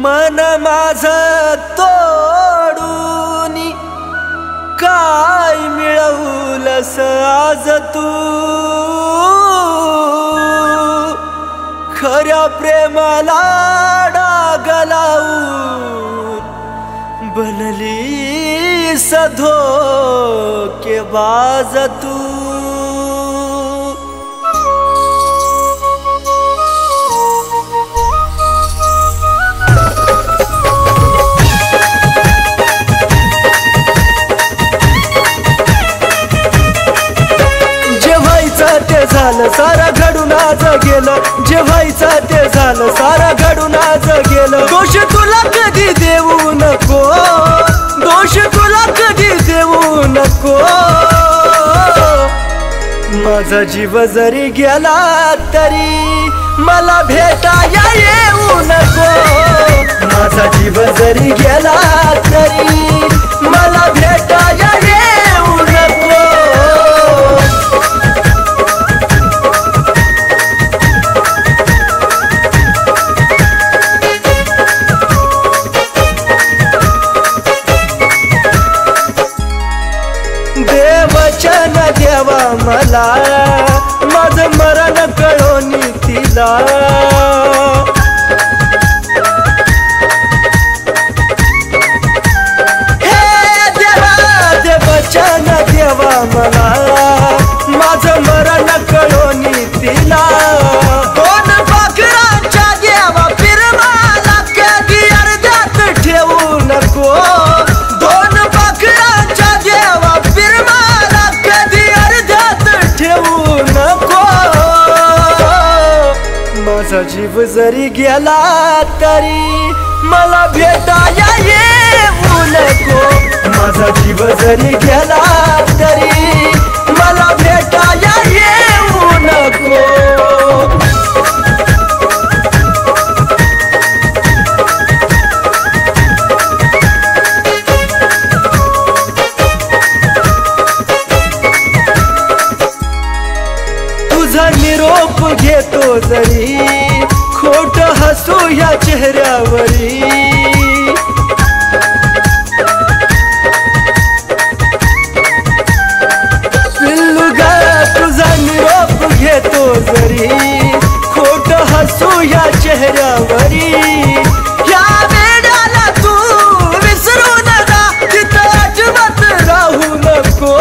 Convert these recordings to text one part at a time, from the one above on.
मन माझं तोडून काय मिळवलंस आज तू खऱ्या प्रेमाला डाग लावून बनलीस धोकेबाज तू झालं सारा घडून आज गेलं जे व्हायचं ते झालं सारा घडून आज गेलं दोष तुला कधी देऊ नको दोष तुला कधी देऊ नको माझा जीव जरी गेला तरी मला भेटाया येऊ नको माझा जीव जरी गेला तरी मला भेटाया येऊ नको देवचन देवा मला माझं मरण कळोनी तिला हे देवा देवचन देवा मला माझं मरण कळोनी तिला दोन पाखरांच्या देवा फिरवाला कधी अर्ध्यात ठेवू नको दोन पाखरांच्या देवा माझा जीव जरी गेला तरी मला भेटाया येऊ नको माझा जीव जरी गेला तरी मला भेटाया येऊ नको तुझा निरोप घेतो जरी खोट हसू या चेहऱ्यावरी पिल्लू ग तुझा निरोप घेतो जरी खोट हसू या चेहऱ्यावरी या वेळाला तू विसरून जा तिथं अजिबात राहू नको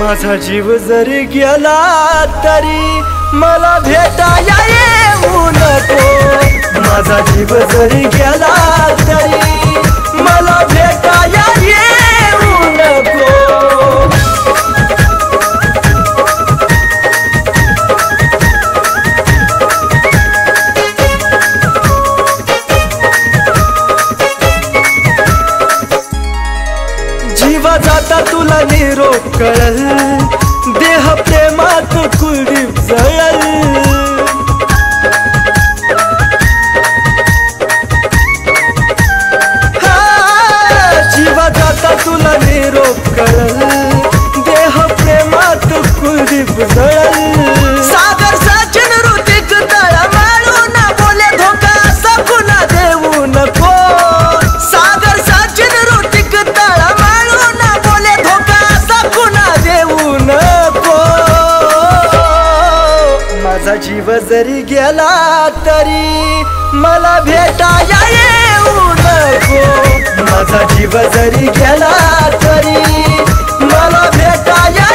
माझा जीव जरी गेला तरी मला भेटाया येऊ नको माझा जीव जरी गेला तरी मला भेटाया येऊ नको जीवा जाता तुला निरोप कळल देह प्रेमात कुलदीप जळल जीवा जाता तुला निरोप कळल देह प्रेमात कुलदीप जळल सागर सचिन ऋतिक तळमळून बोले धोका असा पुन्हा देऊ नको सागर सचिन ऋतिक तळमळून बोले धोका असा पुन्हा देऊ नको माझा जीव जरी गेला तरी मला भेटाया येऊ नको माझा जीव जरी गेला तरी मला भेटाया